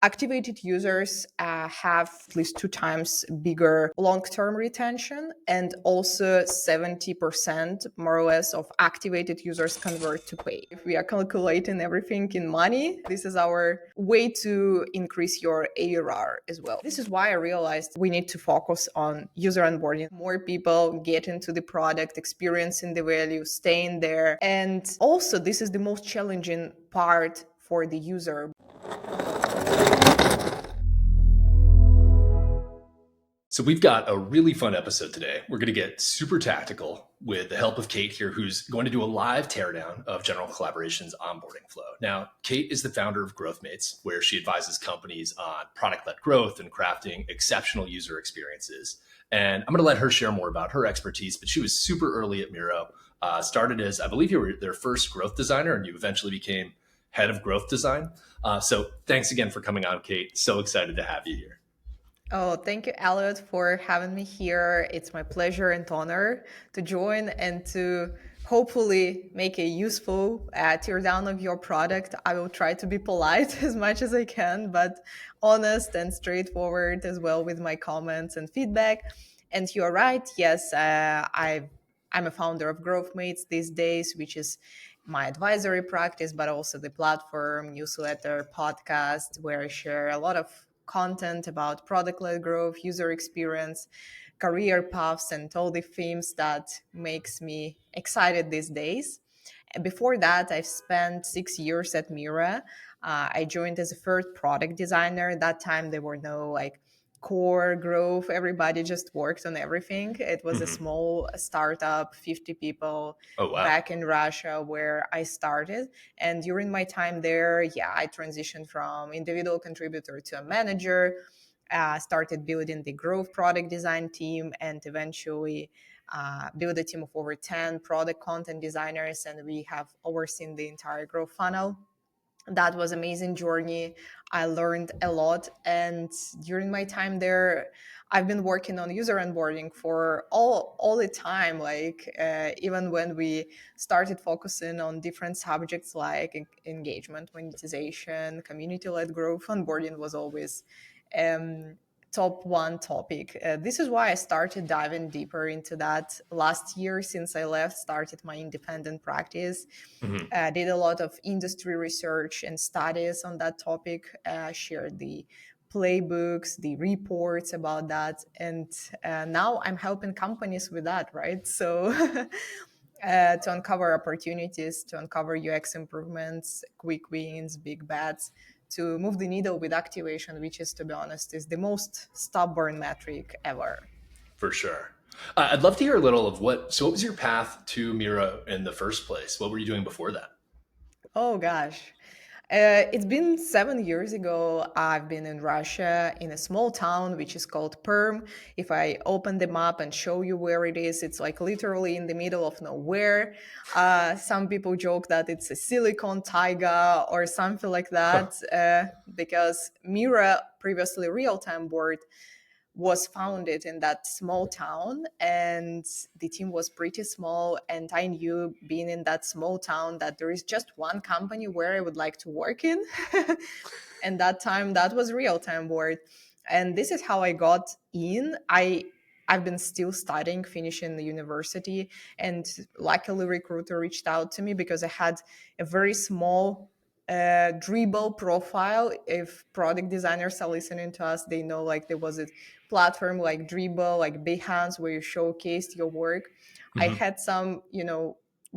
activated users have at least 2 times bigger long-term retention, and also 70% more or less of activated users convert to pay. If we are calculating everything in money, this is our way to increase your ARR as well. This is why I realized we need to focus on user onboarding. More people get into the product, experiencing the value, staying there. And also, this is the most challenging part for the user. So we've got a really fun episode today. We're going to get super tactical with the help of Kate here, who's going to do a live teardown of General Collaboration's onboarding flow. Now, Kate is the founder of GrowthMates, where she advises companies on product-led growth and crafting exceptional user experiences. And I'm going to let her share more about her expertise, but she was super early at Miro, started as, I believe you were their first growth designer, and you eventually became head of growth design. So thanks again for coming on, Kate. So excited to have you here. Oh, thank you, Elliot, for having me here. It's my pleasure and honor to join and to hopefully make a useful teardown of your product. I will try to be polite as much as I can, but honest and straightforward as well with my comments and feedback. And you're right. Yes, I'm a founder of GrowthMates these days, which is my advisory practice, but also the platform, newsletter, podcast, where I share a lot of content about product-led growth, user experience, career paths, and all the themes that makes me excited these days. And before that, I've spent 6 years at Miro. I joined as a third product designer. At that time, there were no core growth. Everybody just worked on everything. It was a small startup, 50 people Oh, wow. back in Russia where I started. And during my time there, I transitioned from individual contributor to a manager, started building the growth product design team, and eventually build a team of over 10 product content designers. And we have overseen the entire growth funnel. That was amazing journey. I learned a lot, and during my time there, I've been working on user onboarding for all the time. Even when we started focusing on different subjects like engagement, monetization, community-led growth, onboarding was always top one topic. This is why I started diving deeper into that last year. Since I left, started my independent practice. Did a lot of industry research and studies on that topic, shared the playbooks, the reports about that. And now I'm helping companies with that, right? So to uncover opportunities, to uncover UX improvements, quick wins, big bets, to move the needle with activation, which is, to be honest, is the most stubborn metric ever. For sure. I'd love to hear a little of what was your path to Miro in the first place? What were you doing before that? Oh gosh. It's been 7 years ago. I've been in Russia in a small town which is called Perm. If I open the map and show you where it is, it's like literally in the middle of nowhere. Some people joke that it's a silicon taiga or something like that, because Mira, previously real-time board, was founded in that small town, and the team was pretty small. And I knew, being in that small town, that there is just one company where I would like to work in. And that time, that was real time board. And this is how I got in. I've been still studying, finishing the university, and luckily recruiter reached out to me because I had a very small dribble profile. If product designers are listening to us, they know there was a platform like Dribble, like Behance, where you showcased your work. I had some,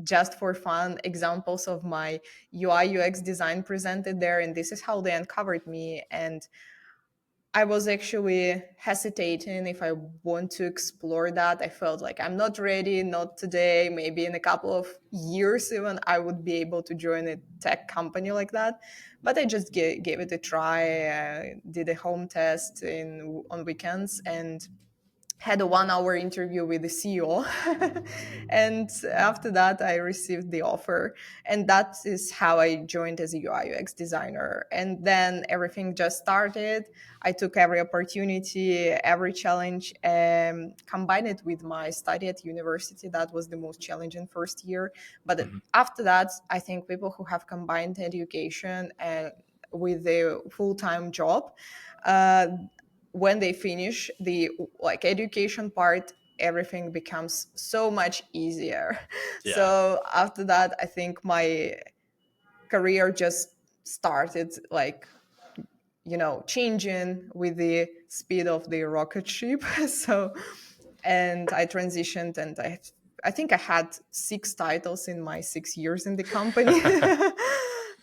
just for fun examples of my UI UX design presented there, and this is how they uncovered me. And I was actually hesitating if I want to explore that. I felt like I'm not ready, not today. Maybe in a couple of years, even I would be able to join a tech company like that. But I just gave it a try. Did a home test on weekends, and had a 1 hour interview with the CEO. And after that, I received the offer. And that is how I joined as a UI UX designer. And then everything just started. I took every opportunity, every challenge, and combined it with my study at university. That was the most challenging first year. But after that, I think people who have combined education and with their full-time job, uh, when they finish the like education part, everything becomes so much easier. Yeah. So after that, I think my career just started like, changing with the speed of the rocket ship. So, and I transitioned, and I think I had 6 titles in my 6 years in the company.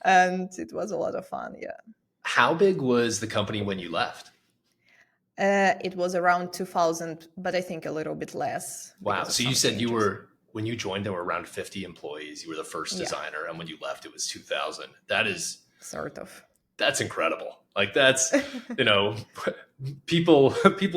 And it was a lot of fun. Yeah. How big was the company when you left? It was around 2000, but I think a little bit less Wow. because of So you some said you changes. were, when you joined, there were around 50 employees. You were the first Yeah, designer. And when you left, it was 2000. That is, sort of. that's incredible. Like that's, you know, people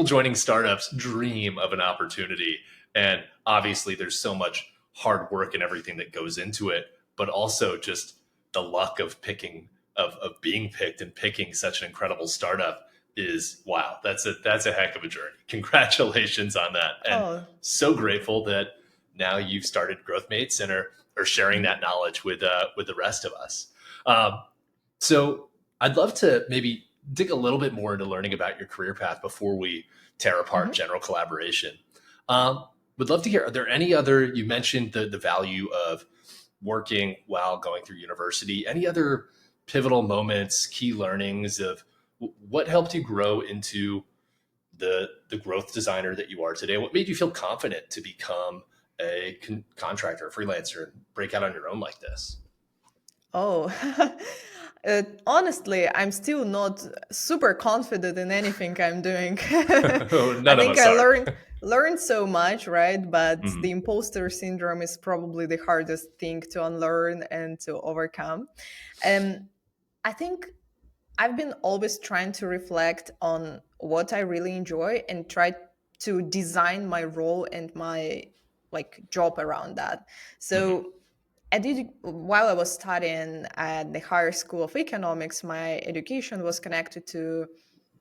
joining startups dream of an opportunity. And obviously there's so much hard work and everything that goes into it, but also just the luck of picking, of being picked and picking such an incredible startup is wow. That's a heck of a journey. Congratulations on that. And Oh, so grateful that now you've started Growth Mates and are sharing mhm, that knowledge with the rest of us. Um, so I'd love to maybe dig a little bit more into learning about your career path before we tear apart mhm. general collaboration. Would love to hear, are there any other, you mentioned the value of working while going through university, any other pivotal moments, key learnings of what helped you grow into the growth designer that you are today? What made you feel confident to become a contractor, a freelancer, and break out on your own like this? Oh, honestly, I'm still not super confident in anything I'm doing. I None of think us I are. learned so much, right? But the Mhm. imposter syndrome is probably the hardest thing to unlearn and to overcome. And I think I've been always trying to reflect on what I really enjoy and try to design my role and my like job around that. Mhm. So I did while I was studying at the higher school of economics, my education was connected to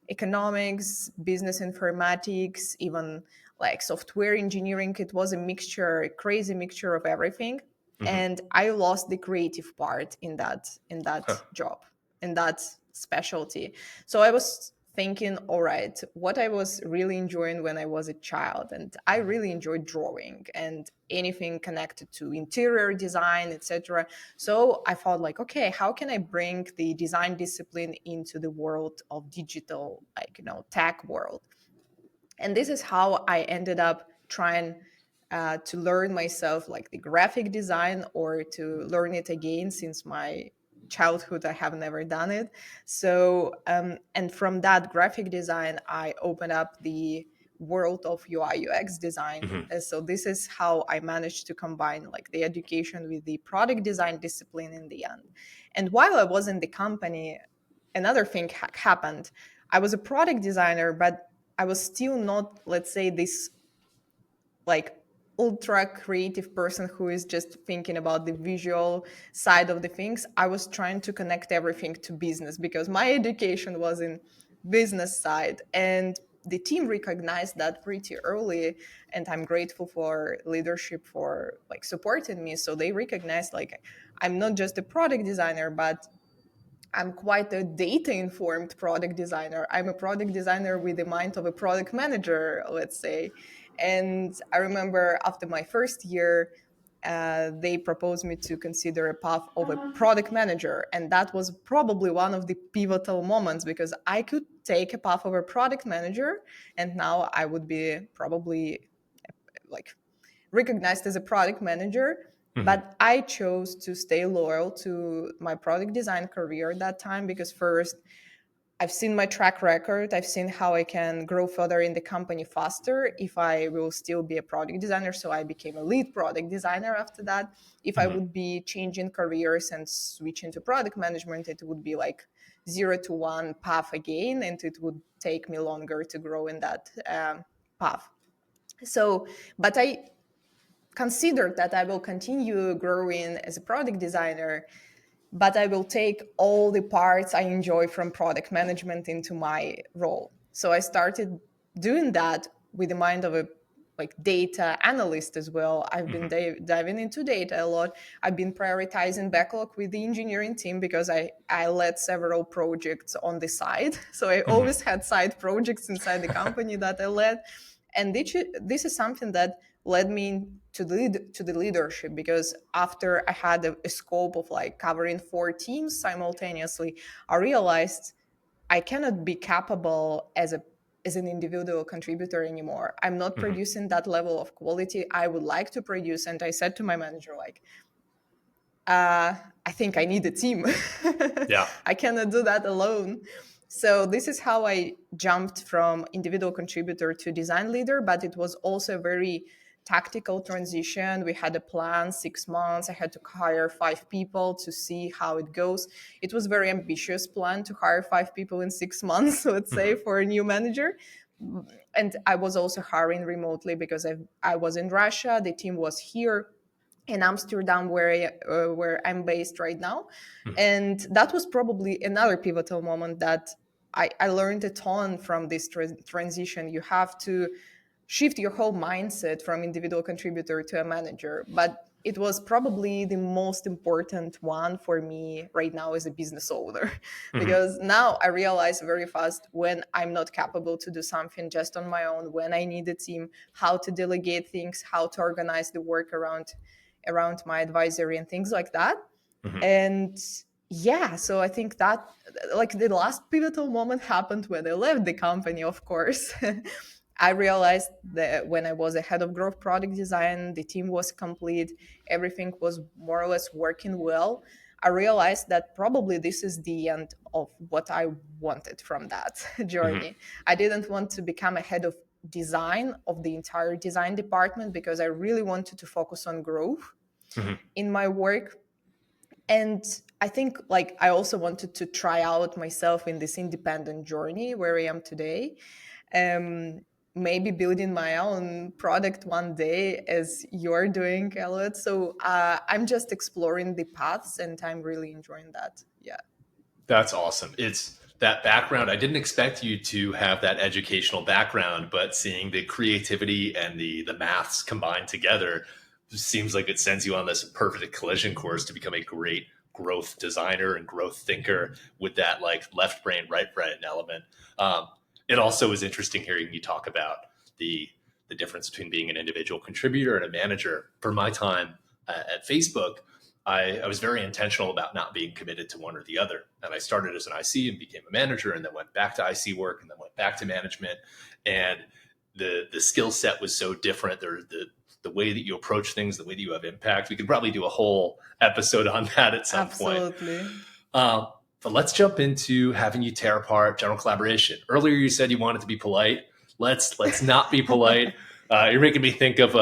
economics, business informatics, even like software engineering. It was a mixture, a crazy mixture of everything. Mhm. And I lost the creative part in that Huh. job, in that specialty. So I was thinking, all right, what I was really enjoying when I was a child, and I really enjoyed drawing and anything connected to interior design, etc. So I thought like, okay, how can I bring the design discipline into the world of digital, like, tech world? And this is how I ended up trying to learn myself like the graphic design, or to learn it again since my childhood. I have never done it. So and from that graphic design, I opened up the world of UI UX design. Mhm. So this is how I managed to combine like the education with the product design discipline in the end. And while I was in the company, another thing happened. I was a product designer, but I was still not, let's say, this like ultra creative person who is just thinking about the visual side of the things. I was trying to connect everything to business because my education was in business side, and the team recognized that pretty early, and I'm grateful for leadership for like supporting me. So they recognized like I'm not just a product designer, but I'm quite a data informed product designer. I'm a product designer with the mind of a product manager, let's say. And I remember after my first year, they proposed me to consider a path of a product manager. And that was probably one of the pivotal moments because I could take a path of a product manager, and now I would be probably like recognized as a product manager. Mhm. But I chose to stay loyal to my product design career at that time because first, I've seen my track record. I've seen how I can grow further in the company faster if I will still be a product designer. So I became a lead product designer after that. If I Mhm. would be changing careers and switching to product management, it would be like 0 to 1 path again, and it would take me longer to grow in that path. So, but I considered that I will continue growing as a product designer, but I will take all the parts I enjoy from product management into my role. So I started doing that with the mind of a like data analyst as well. I've been Hmm. diving into data a lot. I've been prioritizing backlog with the engineering team because I led several projects on the side. So I Hmm. always had side projects inside the company that I led. And this is something that led me to the leadership, because after I had a scope of like covering 4 teams simultaneously, I realized I cannot be capable as an individual contributor anymore. I'm not Hmm. producing that level of quality I would like to produce. And I said to my manager, like, I think I need a team. Yeah. I cannot do that alone. So this is how I jumped from individual contributor to design leader, but it was also a very tactical transition. We had a plan, 6 months. I had to hire 5 people to see how it goes. It was a very ambitious plan to hire 5 people in 6 months, let's say, Hmm. for a new manager. And I was also hiring remotely because I was in Russia. The team was here in Amsterdam, where I'm based right now. Hmm. And that was probably another pivotal moment that I learned a ton from this transition. You have to shift your whole mindset from individual contributor to a manager. But it was probably the most important one for me right now as a business owner, Hmm. because now I realize very fast when I'm not capable to do something just on my own, when I need a team, how to delegate things, how to organize the work around my advisory and things like that. Hmm. And yeah, so I think that like the last pivotal moment happened when I left the company, of course. I realized that when I was a head of growth product design, the team was complete, everything was more or less working well. I realized that probably this is the end of what I wanted from that Hmm. journey. I didn't want to become a head of design of the entire design department because I really wanted to focus on growth Hmm. in my work. And I think like I also wanted to try out myself in this independent journey where I am today. um, Maybe building my own product one day as you're doing, Elliot. So I'm just exploring the paths and I'm really enjoying that. Yeah. That's awesome. It's that background. I didn't expect you to have that educational background, but seeing the creativity and the maths combined together seems like it sends you on this perfect collision course to become a great growth designer and growth thinker with that like left brain, right brain element. Um, it also is interesting hearing you talk about the the difference between being an individual contributor and a manager. For my time at Facebook, I was very intentional about not being committed to one or the other. And I started as an IC and became a manager, and then went back to IC work, and then went back to management. And the skill set was so different. The way that you approach things, the way that you have impact. We could probably do a whole episode on that at some point. Absolutely. Um, but let's jump into having you tear apart general collaboration. Earlier, you said you wanted to be polite. Let's not be polite. You're making me think of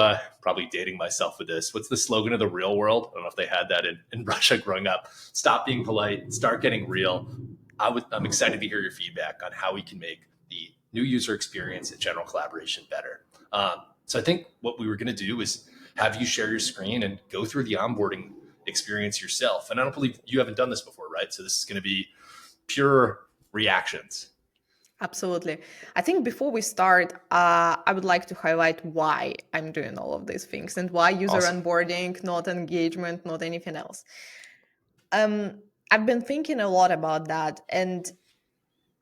probably dating myself with this. What's the slogan of the real world? I don't know if they had that in Russia growing up. Stop being polite, start getting real. I'm excited to hear your feedback on how we can make the new user experience and general collaboration better. So I think what we were going to do is have you share your screen and go through the onboarding experience yourself. And I don't believe you haven't done this before, right? So this is going to be pure reactions. Absolutely. I think before we start, I would like to highlight why I'm doing all of these things and why user Awesome. onboarding, not engagement, not anything else. Um, I've been thinking a lot about that. And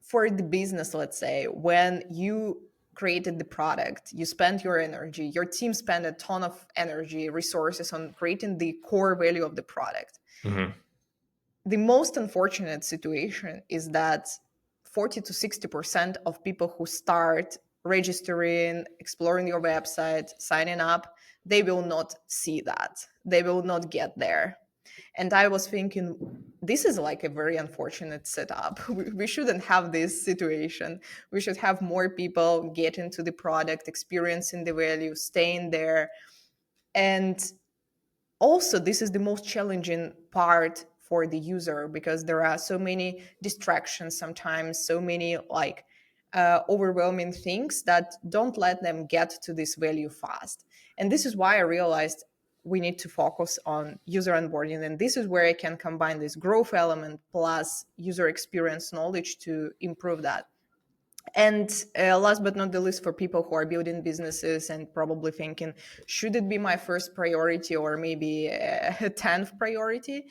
for the business, let's say, when you created the product, you spent your energy, your team spent a ton of energy, resources on creating the core value of the product. Mm-hmm. The most unfortunate situation is that 40 to 60% of people who start registering, exploring your website, signing up, they will not see that. They will not get there. And I was thinking, this is like a very unfortunate setup. We shouldn't have this situation. We should have more people get into the product, experiencing the value, staying there. And also, this is the most challenging part for the user because there are so many distractions sometimes, so many like overwhelming things that don't let them get to this value fast. And this is why I realized we need to focus on user onboarding. And this is where I can combine this growth element plus user experience knowledge to improve that. And last but not the least, for people who are building businesses and probably thinking, should it be my first priority or maybe a 10th priority?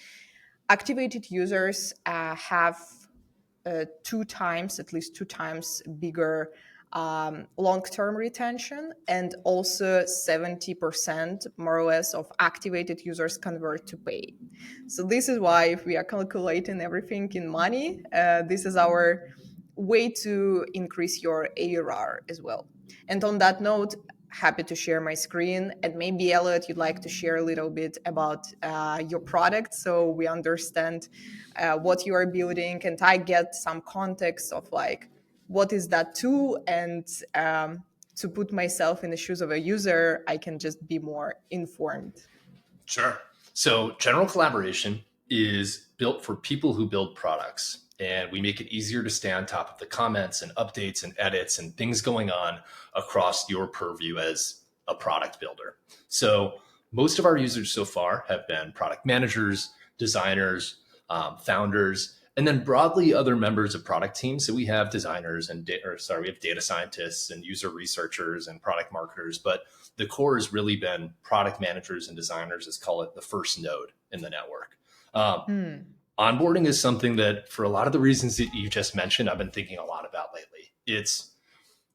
Activated users have two times, at least two times bigger long-term retention, and also 70% more or less of activated users convert to pay. So this is why if we are calculating everything in money, this is our way to increase your ARR as well. And on that note, happy to share my screen. And maybe Elliot, you'd like to share a little bit about your product so we understand what you are building, and I get some context of like what is that tool, and to put myself in the shoes of a user, I can just be more informed. Sure. So, general collaboration is built for people who build products, and we make it easier to stay on top of the comments and updates and edits and things going on across your purview as a product builder. So, most of our users so far have been product managers, designers, founders, and then broadly other members of product teams. So we have designers and we have data scientists and user researchers and product marketers, but the core has really been product managers and designers. Let's call it the first node in the network. Um, Hmm. Onboarding is something that, for a lot of the reasons that you just mentioned, I've been thinking a lot about lately.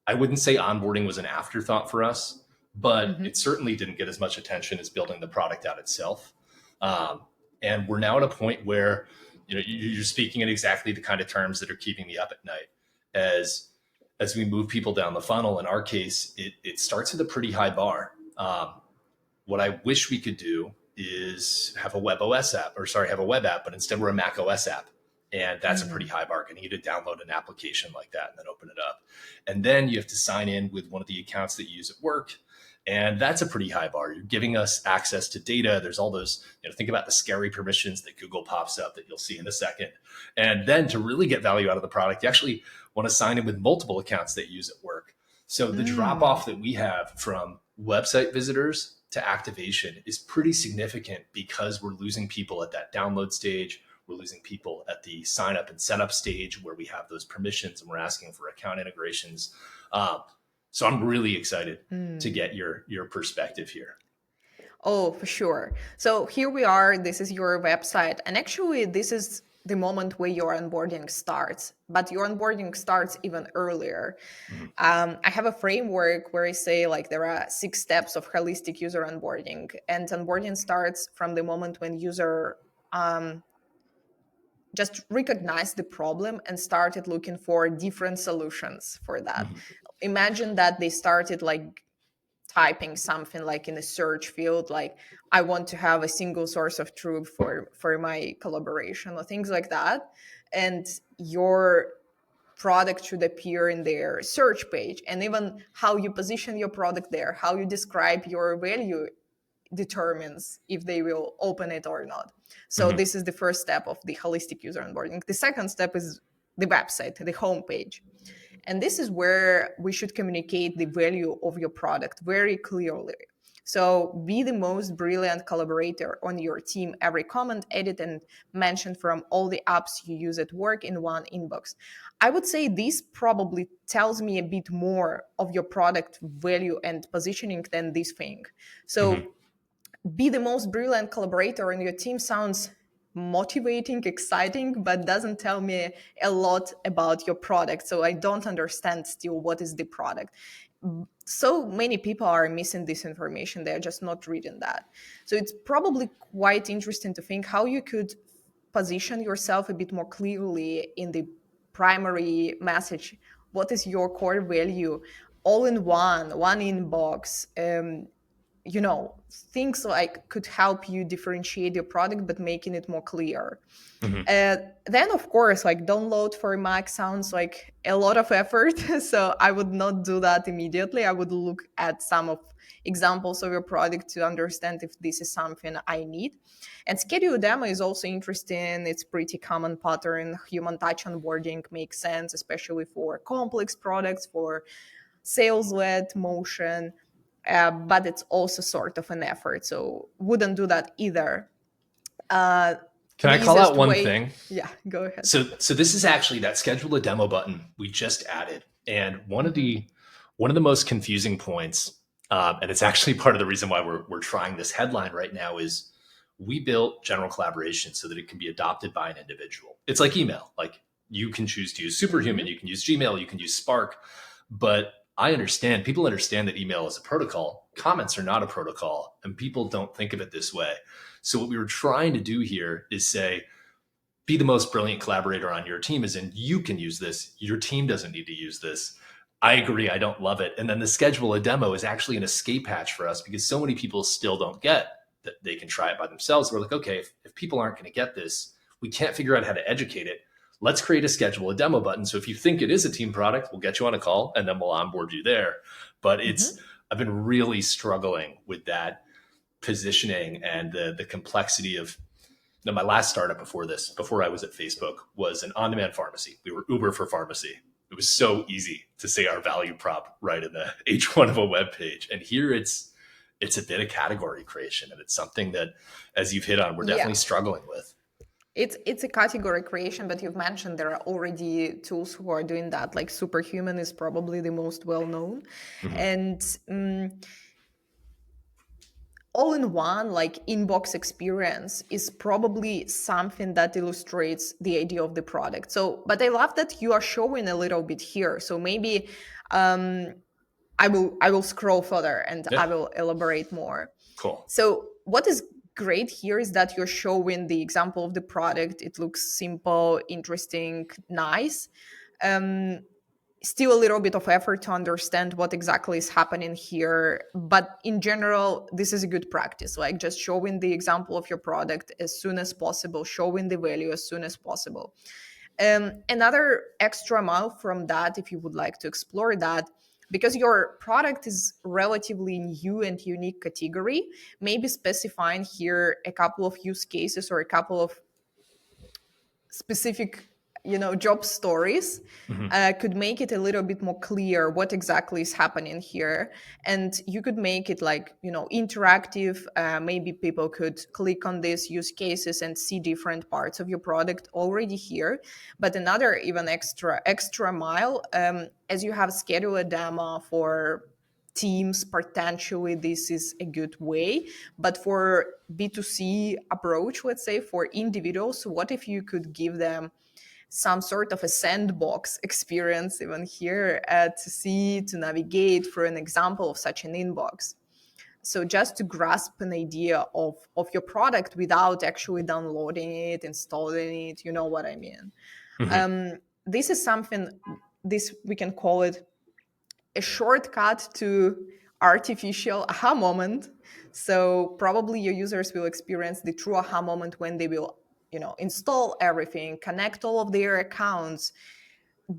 I wouldn't say onboarding was an afterthought for us, but Mm-hmm. it certainly didn't get as much attention as building the product out itself. Um, and we're now at a point where, you're speaking in exactly the kind of terms that are keeping me up at night. As we move people down the funnel, in our case, it starts with a pretty high bar. What I wish we could do is have a have a web app, but instead we're a Mac OS app. And that's a pretty Mm. high bar. Getting you to download an application like that and then open it up. And then you have to sign in with one of the accounts that you use at work. And that's a pretty high bar. You're giving us access to data. There's all those, think about the scary permissions that Google pops up that you'll see in a second. And then to really get value out of the product, you actually want to sign in with multiple accounts that you use at work. So the drop Mm. off that we have from website visitors to activation is pretty significant because we're losing people at that download stage. We're losing people at the sign up and setup stage where we have those permissions and we're asking for account integrations. So I'm really excited to Mm. get your perspective here. Oh, for sure. So here we are. This is your website. And actually, this is the moment where your onboarding starts. But your onboarding starts even earlier. Mhm. I have a framework where I say like there are 6 steps of holistic user onboarding. And onboarding starts from the moment when user um, just recognized the problem and started looking for different solutions for that. Mhm. Imagine that they started like typing something like in a search field, like I want to have a single source of truth for my collaboration or things like that, and your product should appear in their search page. And even how you position your product there, how you describe your value, determines if they will open it or not. So Mhm. this is the first step of the holistic user onboarding. The second step is the website, the homepage. And this is where we should communicate the value of your product very clearly. So be the most brilliant collaborator on your team. Every comment, edit, and mention from all the apps you use at work in one inbox. I would say this probably tells me a bit more of your product value and positioning than this thing. Mhm. So be the most brilliant collaborator on your team sounds motivating, exciting, but doesn't tell me a lot about your product. So I don't understand still what is the product. So many people are missing this information. They're just not reading that. So it's probably quite interesting to think how you could position yourself a bit more clearly in the primary message. What is your core value? All in one inbox. Things like could help you differentiate your product but making it more clear. Mhm. Then of course, like download for Mac sounds like a lot of effort. So I would not do that immediately. I would look at some of examples of your product to understand if this is something I need. And schedule demo is also interesting. It's pretty common pattern. Human touch onboarding makes sense, especially for complex products, for sales-led motion, but it's also sort of an effort. So wouldn't do that either. Uh, Can the I call out easiest one way. thing? Yeah, go ahead. So this is actually that schedule a demo button we just added, and Hmm. one of the most confusing points, and it's actually part of the reason why we're trying this headline right now is we built general collaboration so that it can be adopted by an individual. It's like email, like you can choose to use Superhuman, Hmm. you can use Gmail, you can use Spark, but I understand people understand that email is a protocol. Comments are not a protocol, and people don't think of it this way. So what we were trying to do here is say be the most brilliant collaborator on your team, as in you can use this, your team doesn't need to use this. I agree, I don't love it. And then the schedule a demo is actually an escape hatch for us because so many people still don't get that they can try it by themselves. We're like, okay, if people aren't going to get this, we can't figure out how to educate it. Let's create a schedule a demo button, so if you think it is a team product, we'll get you on a call and then we'll onboard you there. But it's Hmm. I've been really struggling with that positioning and the complexity of. Now, my last startup before this, before I was at Facebook, was an on-demand pharmacy. We were Uber for pharmacy. It was so easy to say our value prop right in the H1 of a web page. And here it's a bit of category creation, and it's something that, as you've hit on, we're Yeah, definitely struggling with. it's a category creation, but you've mentioned there are already tools who are doing that. Like Superhuman is probably the most well known, Mhm. and all in one like inbox experience is probably something that illustrates the idea of the product. So, but I love that you are showing a little bit here. So maybe um, I will scroll further and I Yeah, will elaborate more. cool. So what is great here is that you're showing the example of the product. It looks simple, interesting, nice. Um, Still a little bit of effort to understand what exactly is happening here, but in general this is a good practice, like just showing the example of your product as soon as possible, showing the value as soon as possible. Another extra mile from that, if you would like to explore that, because your product is relatively new and unique category, maybe specifying here a couple of use cases or a couple of specific job stories Mhm. could make it a little bit more clear what exactly is happening here. And you could make it like interactive. Maybe people could click on these use cases and see different parts of your product already here. But another even extra mile, as you have scheduled a demo for teams, potentially this is a good way. But for B2C approach, let's say for individuals, what if you could give them some sort of a sandbox experience even here, to see, to navigate for an example of such an inbox? So just to grasp an idea of your product without actually downloading it, installing it, you know what I mean. Mhm. um, this is something, this we can call it a shortcut to artificial aha moment. So probably your users will experience the true aha moment when they will, install everything, connect all of their accounts,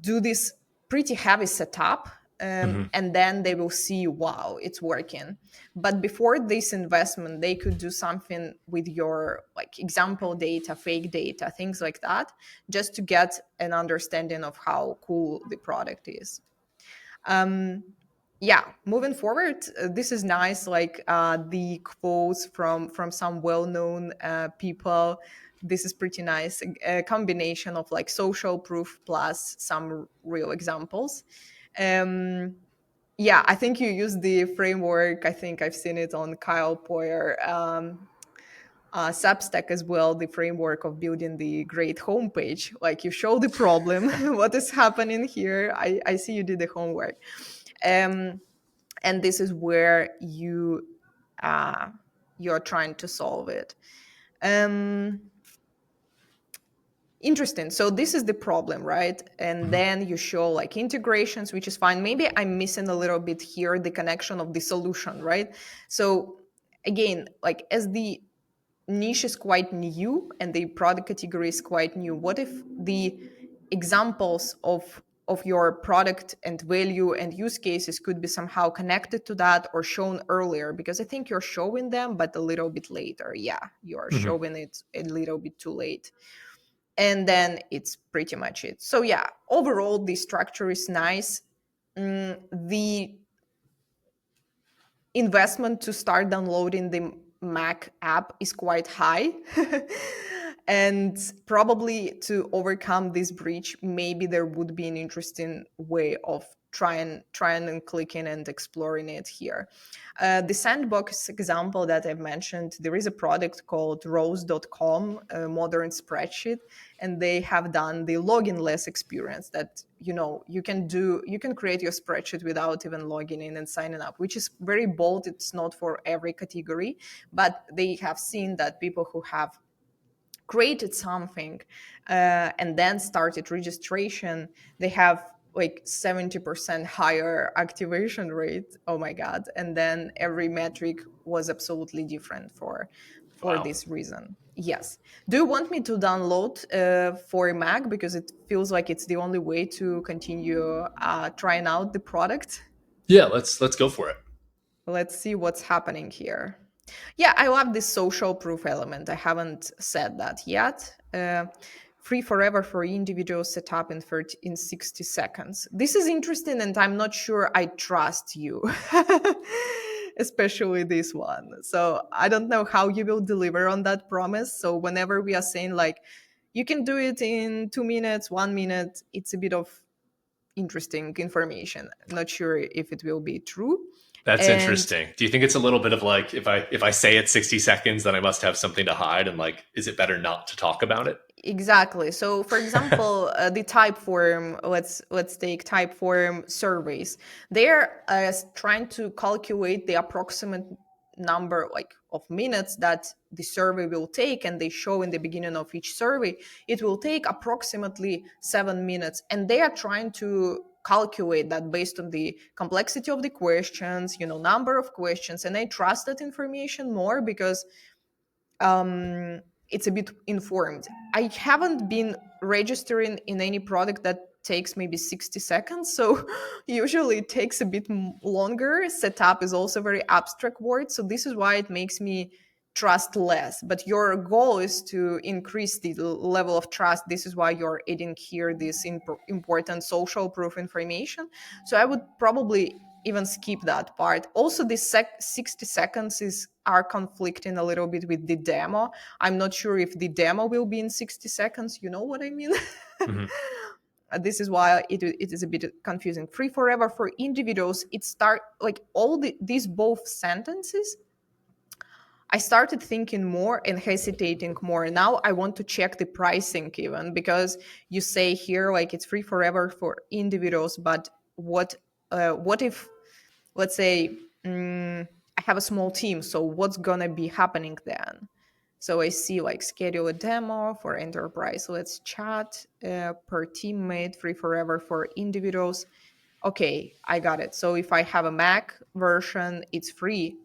do this pretty heavy setup, Mhm. and then they will see, wow, it's working. But before this investment, they could do something with your like example data, fake data, things like that, just to get an understanding of how cool the product is. um, yeah, moving forward, this is nice, like the quotes from some well-known people. This is pretty nice, a combination of like social proof plus some real examples. um, yeah, I think you use the framework. I think I've seen it on Kyle Poyer Substack as well, the framework of building the great homepage. Like you show the problem, what is happening here. I see you did the homework. um, and this is where uh, you're trying to solve it. um, Interesting. So this is the problem, right? And Mhm. then you show like integrations, which is fine. Maybe I'm missing a little bit here the connection of the solution, right? So again, like as the niche is quite new and the product category is quite new, what if the examples of your product and value and use cases could be somehow connected to that or shown earlier? Because I think you're showing them but a little bit later. Yeah, you're Mhm. showing it a little bit too late. And then it's pretty much it. So yeah, overall the structure is nice. The investment to start downloading the Mac app is quite high. And probably to overcome this breach, maybe there would be an interesting way of trying and clicking and exploring it here. The sandbox example that I've mentioned, there is a product called rose.com, a modern spreadsheet, and they have done the login-less experience that, you can create your spreadsheet without even logging in and signing up, which is very bold. It's not for every category, but they have seen that people who have created something and then started registration, they have like 70% higher activation rate. Oh my god. And then every metric was absolutely different for Wow. this reason. Yes. Do you want me to download for Mac, because it feels like it's the only way to continue trying out the product? Yeah, let's go for it. Let's see what's happening here. Yeah, I love this social proof element. I haven't said that yet. Free forever for individuals, set up in 60 seconds. This is interesting, and I'm not sure I trust you, especially this one. So I don't know how you will deliver on that promise. So whenever we are saying like, you can do it in 2 minutes, 1 minute, it's a bit of interesting information. Not sure if it will be true. That's And interesting. Do you think it's a little bit of like if I say it's 60 seconds, then I must have something to hide, and like, is it better not to talk about it? exactly. So, for example, the type form. Let's take type form surveys. They're trying to calculate the approximate number like of minutes that the survey will take, and they show in the beginning of each survey it will take approximately 7 minutes, and they are trying to calculate that based on the complexity of the questions, number of questions. And I trust that information more because it's a bit informed. I haven't been registering in any product that takes maybe 60 seconds. So usually it takes a bit longer. Setup is also a very abstract word. So this is why it makes me trust less. But your goal is to increase the level of trust. This is why you're adding here this important social proof information. So I would probably even skip that part. Also, the 60 seconds are conflicting a little bit with the demo. I'm not sure if the demo will be in 60 seconds. You know what I mean? Mhm. This is why it is a bit confusing. Free forever for individuals. It start like these both sentences. I started thinking more and hesitating more. Now I want to check the pricing even, because you say here like it's free forever for individuals, but what if, let's say, I have a small team, so what's gonna be happening then? So I see like schedule a demo for enterprise. Let's chat per teammate, free forever for individuals. Okay, I got it. So if I have a Mac version, it's free.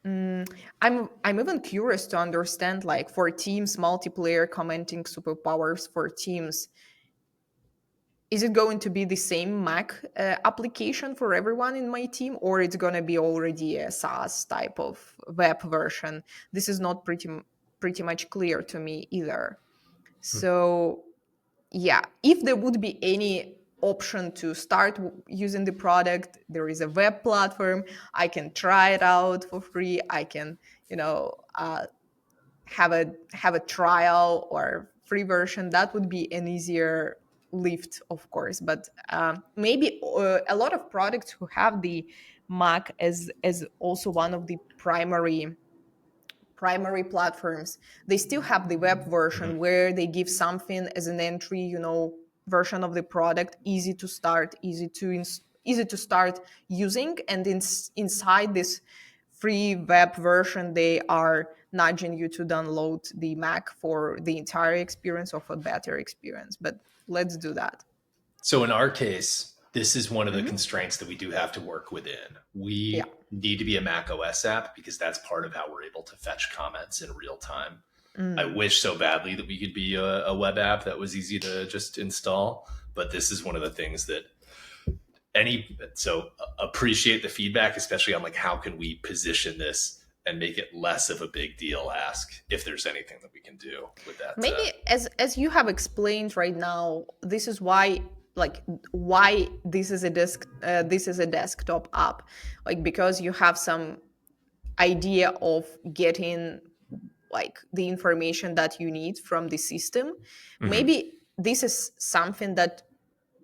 I'm even curious to understand, like, for teams multiplayer commenting superpowers for teams, is it going to be the same Mac application for everyone in my team, or it's going to be already a SaaS type of web version? This is not pretty much clear to me either. So yeah, if there would be any option to start using the product, there is a web platform. I can try it out for free. I can, you know, have a trial or free version. That would be an easier lift, of course. But maybe a lot of products who have the Mac as also one of the primary platforms, they still have the web version Mhm. where they give something as an entry, version of the product, easy to start, easy to start using. And inside this free web version, they are nudging you to download the Mac for the entire experience of a better experience. But let's do that. So in our case, this is one of the Hmm. constraints that we do have to work within. Yeah. We need to be a Mac OS app because that's part of how we're able to fetch comments in real time. I Mm. wish so badly that we could be a web app that was easy to just install, but this is one of the things that appreciate the feedback, especially on like how can we position this and make it less of a big deal. Ask if there's anything that we can do with that. Maybe as you have explained right now, this is why, like, why this is a desktop app, like, because you have some idea of getting like the information that you need from the system. Hmm. Maybe this is something that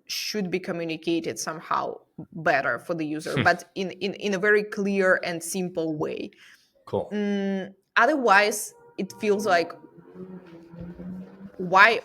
should be communicated somehow better for the user, but in a very clear and simple way. Cool. Otherwise it feels like, why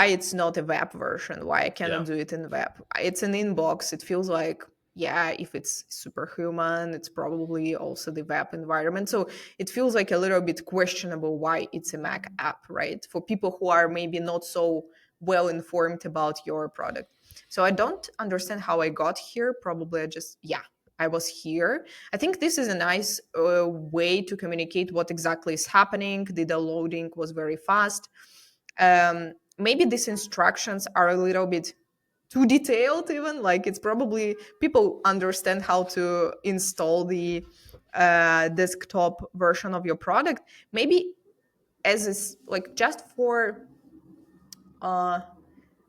it's not a web version, why I cannot Yeah. do it in web. It's an inbox. It feels like, yeah, if it's superhuman, it's probably also the web environment. So it feels like a little bit questionable why it's a Mac app, right, for people who are maybe not so well informed about your product. So I don't understand how I got here. Probably I just, yeah, I was here. I think this is a nice way to communicate what exactly is happening. The downloading was very fast. Maybe these instructions are a little bit too detailed, even like it's probably people understand how to install the desktop version of your product. Maybe as is like just for uh,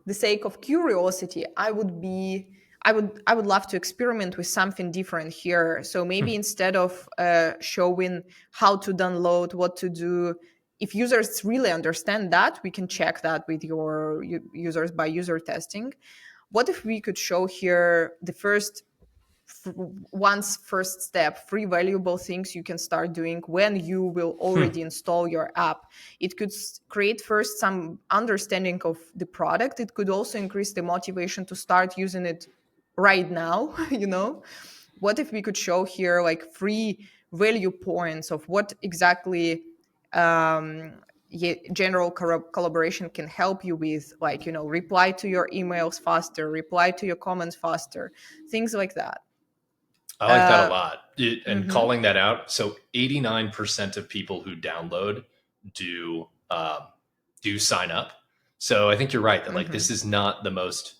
the sake of curiosity, I would love to experiment with something different here. So maybe instead of showing how to download, what to do, if users really understand that, we can check that with your users by user testing. What if we could show here the one's first step, three valuable things you can start doing when you will already install your app. It could create first some understanding of the product. It could also increase the motivation to start using it right now. What if we could show here like three value points of what exactly general collaboration can help you with, like, reply to your emails faster, reply to your comments faster, things like that. I like that a uh, lot. And mhm, calling that out. So 89% of people who download do do sign up. So I think you're right that like this mhm. is not the most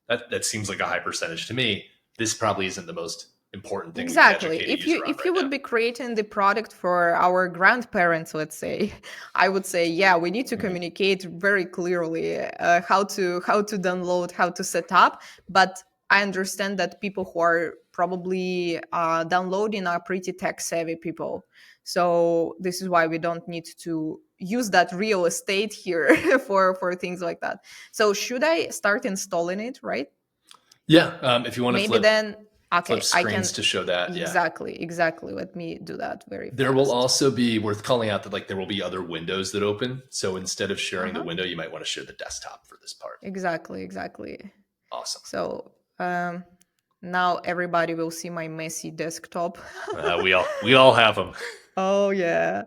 that seems like a high percentage to me. This probably isn't the most important thing we can Exactly. educate a If you user on if right you now. would be creating the product for our grandparents, let's say, I would say, yeah, we need to communicate very clearly how to download, how to set up. But I understand that people who are probably downloading are pretty tech savvy people. So this is why we don't need to use that real estate here for things like that. So should I start installing it, right? Yeah, if you want to Maybe then, flip okay, I screens can. to show that, yeah. Exactly. Let me do that very There will fast. also be worth calling out that like there will be other windows that open. So instead of sharing the Uh-huh. window, you might want to share the desktop for this part. Exactly. Awesome. So now everybody will see my messy desktop. We all have them. Oh yeah.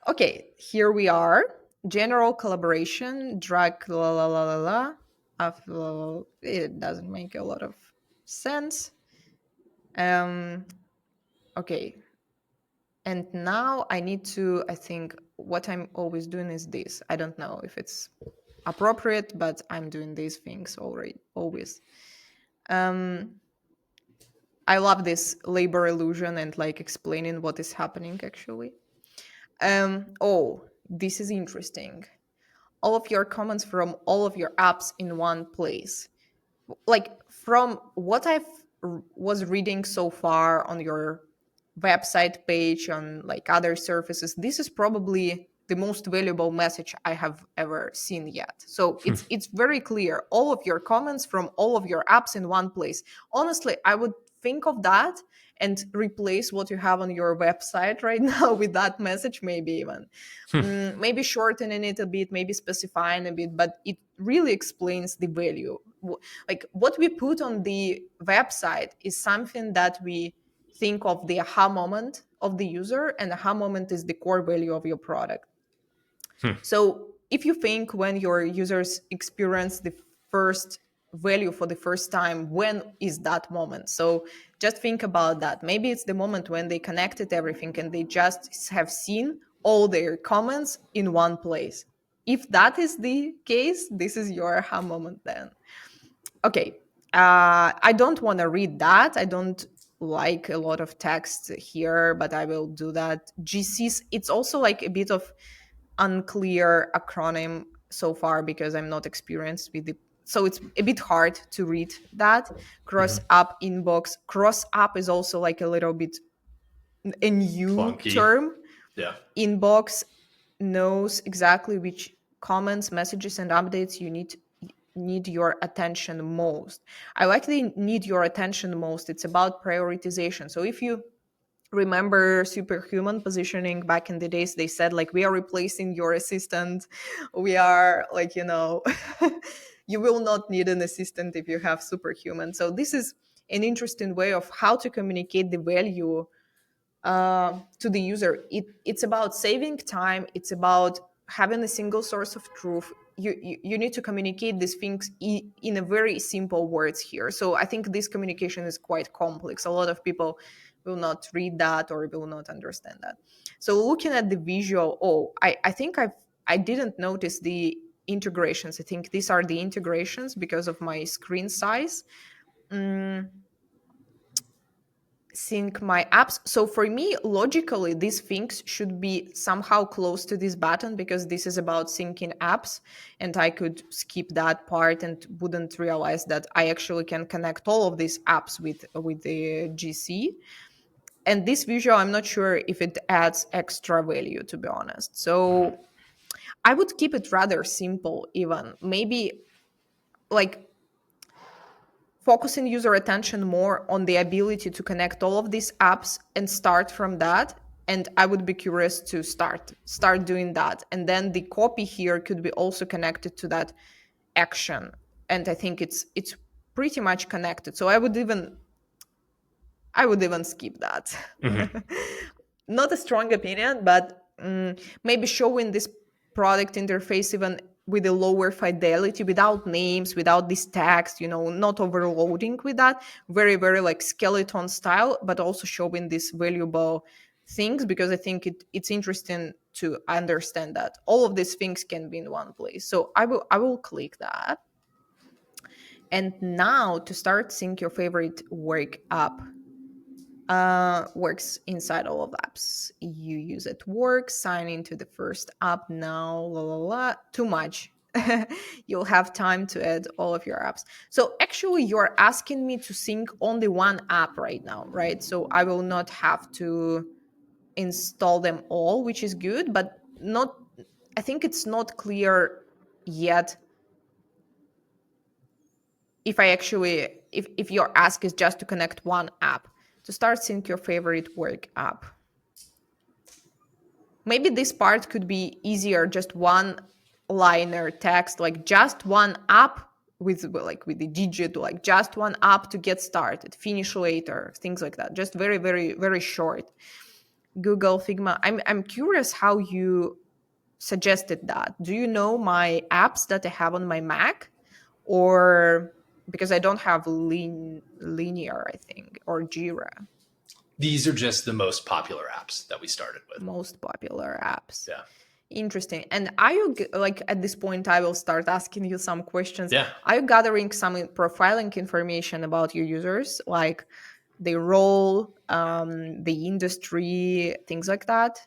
Okay, here we are. General collaboration, drag la la la la la. It doesn't make a lot of sense. Um okay. And now I need to, I think what I'm always doing is this. I don't know if it's appropriate, but I'm doing these things already, always. Um, I love this labor illusion and like explaining what is happening actually. Oh, this is interesting. All of your comments from all of your apps in one place. Like from what I've was reading so far on your website page, on like other surfaces, this is probably the most valuable message I have ever seen yet. So it's very clear, all of your comments from all of your apps in one place. Honestly, I would think of that and replace what you have on your website right now with that message, maybe even maybe shortening it a bit, maybe specifying a bit, but it really explains the value. Like what we put on the website is something that we think of the aha moment of the user, and aha moment is the core value of your product. So if you think when your users experience the first value for the first time, when is that moment? So just think about that. Maybe it's the moment when they connected everything and they just have seen all their comments in one place. If that is the case, this is your aha moment then. Okay. I don't want to read that. I don't like a lot of text here, but I will do that. GCs, it's also like a bit of unclear acronym so far because I'm not experienced with it. So it's a bit hard to read that. Cross app inbox. Cross app is also like a little bit a new Clunky. term. Yeah. Inbox. knows exactly which comments, messages, and updates you need your attention most. I like the need your attention most. It's about prioritization. So if you remember superhuman positioning back in the days, they said like, we are replacing your assistant. We are like, you will not need an assistant if you have superhuman. So this is an interesting way of how to communicate the value to the user. It's about saving time. It's about having a single source of truth. You need to communicate these things in a very simple words here. So I think this communication is quite complex. A lot of people will not read that or will not understand that. So looking at the visual, I think I didn't notice the integrations. I think these are the integrations because of my screen size. Mm, sync my apps. So for me, logically, these things should be somehow close to this button because this is about syncing apps, and I could skip that part and wouldn't realize that I actually can connect all of these apps with the GC. And this visual, I'm not sure if it adds extra value, to be honest. Mhm. So I would keep it rather simple, even maybe like focusing user attention more on the ability to connect all of these apps and start from that. And I would be curious to start doing that, and then the copy here could be also connected to that action. And I think it's pretty much connected, so I would even skip that. Mhm. Not a strong opinion, but maybe showing this product interface even with a lower fidelity, without names, without this text, not overloading with that. Very, very like skeleton style, but also showing these valuable things, because I think it's interesting to understand that all of these things can be in one place. So I will click that. And now to start sync your favorite work app, works inside all of apps. You use it work, sign into the first app now, la la la. Too much. You'll have time to add all of your apps. So actually, you're asking me to sync only one app right now, right? So I will not have to install them all, which is good, but not. I think it's not clear yet if your ask is just to connect one app. To start, sync your favorite work app. Maybe this part could be easier, just one liner text, like just one app with the digit, like just one app to get started, finish later, things like that. Just very, very, very short. Google Figma. I'm curious how you suggested that. Do you know my apps that I have on my Mac? Or because I don't have linear, I think, or Jira, These are just the most popular apps that we started with. most popular apps. Yeah. Interesting. And are you like at this point? I will start asking you some questions. Yeah. Are you gathering some profiling information about your users, like their role, the industry, things like that?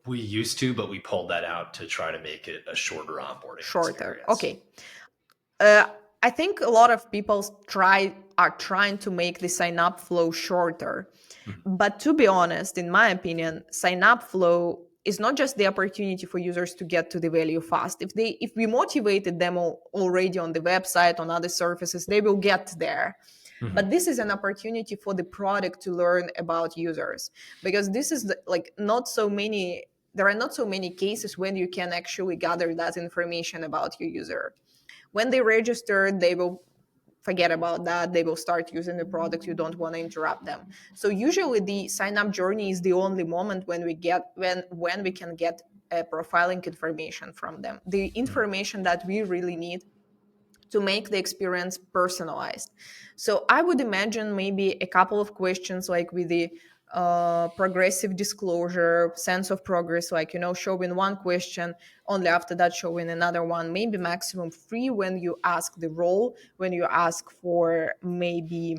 We used to, but we pulled that out to try to make it a shorter onboarding Shorter. experience. Okay. Uh, I think a lot of people are trying to make the sign up flow shorter. Mhm. But to be honest, in my opinion, sign up flow is not just the opportunity for users to get to the value fast. If we motivated them already on the website, on other surfaces, they will get there. Mhm. But this is an opportunity for the product to learn about users, because this is not so many. There are not so many cases when you can actually gather that information about your user. When they register, they will forget about that. They will start using the product. You don't want to interrupt them. So usually the sign up journey is the only moment when we can get profiling information from them, the Mhm. information that we really need to make the experience personalized. So I would imagine maybe a couple of questions, like with the progressive disclosure, sense of progress, like, showing one question, only after that showing another one, maybe maximum three when you ask the role, when you ask for maybe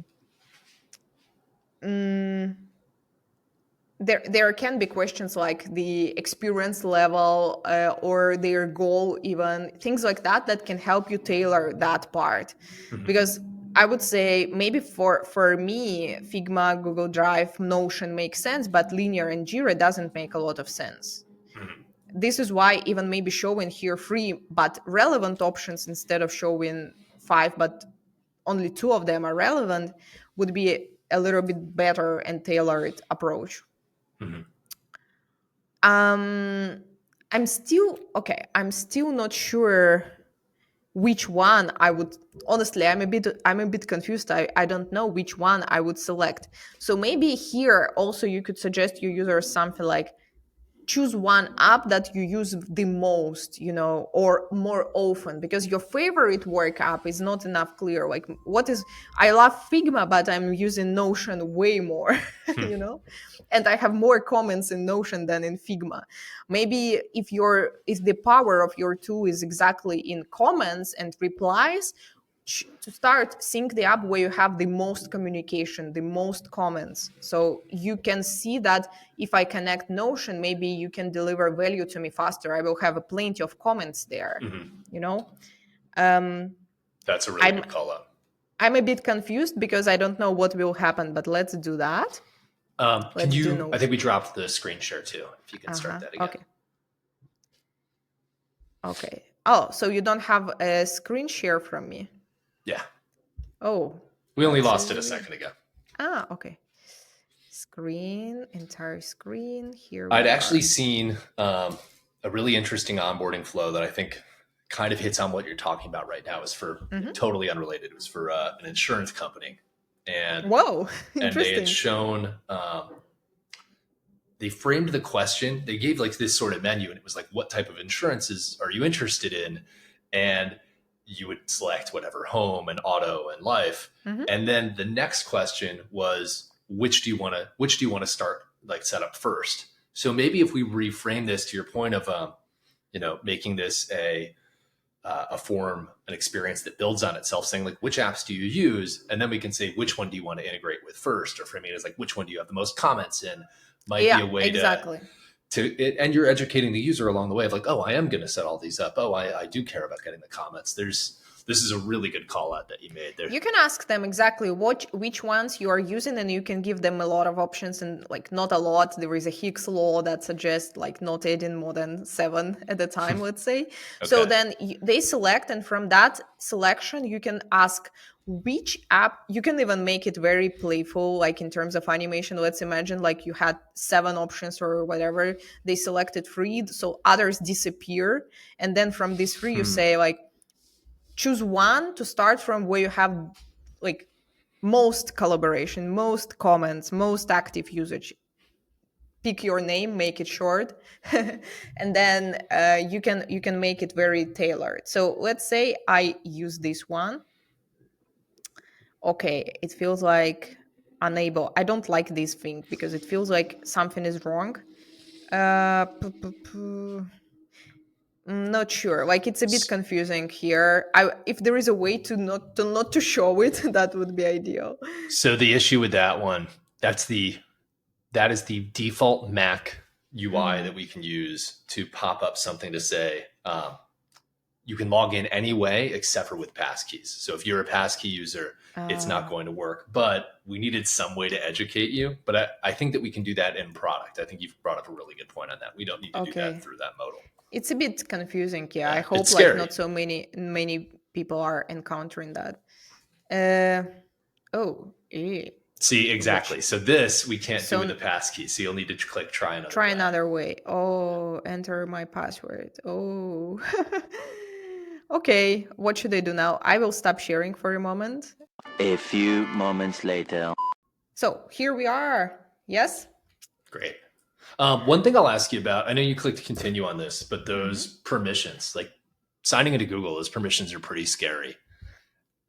there can be questions like the experience level, or their goal, even things like that can help you tailor that part. Mhm. Because I would say maybe for me, Figma, Google Drive, Notion makes sense, but Linear and Jira doesn't make a lot of sense. Mhm. this is why even maybe showing here 3 but relevant options instead of showing 5 but only 2 of them are relevant would be a little bit better and tailored approach. Mhm. I'm still okay. I'm still not sure which one I would. Honestly, I'm a bit confused. I don't know which one I would select. So maybe here also you could suggest your users something like choose one app that you use the most, or more often, because your favorite work app is not enough clear. Like, what is, I love Figma, but I'm using Notion way more, Hmm. and I have more comments in Notion than in Figma. Maybe if the power of your tool is exactly in comments and replies, to start sync the app where you have the most communication, the most comments, so you can see that if I connect Notion, maybe you can deliver value to me faster. I will have plenty of comments there, Mhm. you know um That's a really i'm good call out. I'm a bit confused because I don't know what will happen, but let's do that. Can Let's do you? I think we Notion. dropped the screen share too. If you can start that again. Okay. Okay. Oh, so you don't have a screen share from me? Yeah, Oh, we only that's lost it a weird. second ago. Okay. Screen, entire screen. Here we I'd actually are. seen a really interesting onboarding flow that I think kind of hits on what you're talking about right now. Is for Hmm. totally unrelated. It was for an insurance company, and Whoa, they had interesting. shown they framed the question. They gave like this sort of menu, and it was like, "What type of insurances are you interested in?" And you would select whatever, home and auto and life, Hmm. and then the next question was, which do you want to start like set up first? So maybe if we reframe this to your point of making this a form, an experience that builds on itself, saying like, which apps do you use? And then we can say, which one do you want to integrate with first? Or framing it as like, which one do you have the most comments in? Might be Yeah, a way exactly. and you're educating the user along the way of like, oh, I am going to set all these up. Oh, I do care about getting the comments. This is a really good call out that you made there. You can ask them exactly which ones you are using, and you can give them a lot of options, and like not a lot. There is a Hicks law that suggests like not adding more than 7 at a time, let's say. So Okay. then they select, and from that selection, you can ask which app. You can even make it very playful, like in terms of animation. Let's imagine like you had 7 options or whatever. They selected 3, so others disappear, and then from these 3, you Hmm. say like choose one to start from where you have like most collaboration, most comments, most active usage. Pick your name, make it short, and then you can make it very tailored. So let's say I use this one. Okay, it feels like unable. I don't like this thing because it feels like something is wrong. Not sure. Like it's a bit confusing here. If there is a way to not to show it, that would be ideal. So the issue with that one, that is the default Mac UI Hmm. that we can use to pop up something to say, you can log in any way except for with passkeys. So if you're a passkey user, it's not Uh, going to work. But we needed some way to educate you. But I think that we can do that in product. I think you've brought up a really good point on that. We don't need to do that okay. through that modal. It's a bit confusing. Yeah, I Yeah, it's hope like scary. not so many people are encountering that. Uh, oh, See, which exactly. So this we can't do with so a passkey. So you'll need to click try another try way. another way. Oh, enter my password. Oh. Okay, what should I do now? I will stop sharing for a moment. A few moments later. So here we are. Yes. Great. One thing I'll ask you about, I know you clicked continue on this, but those Hmm. permissions, like signing into Google, those permissions are pretty scary.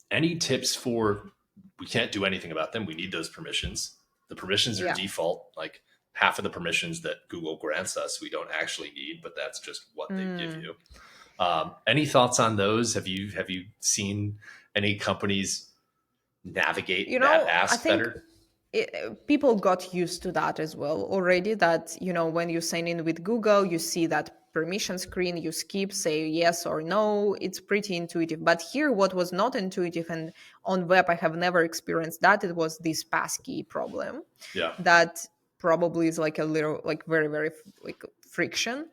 Any tips for, we can't do anything about them. We need those permissions. The permissions are Yeah. default, like half of the permissions that Google grants us, we don't actually need, but that's just what they give Mm. you. Any thoughts on those? Have you seen any companies navigate that I ask think better? people got used to that as well already. That when you sign in with Google, you see that permission screen, you skip, say yes or no. It's pretty intuitive. But here, what was not intuitive, and on web I have never experienced that, it was this passkey problem Yeah. that probably is like a little, like very very like friction.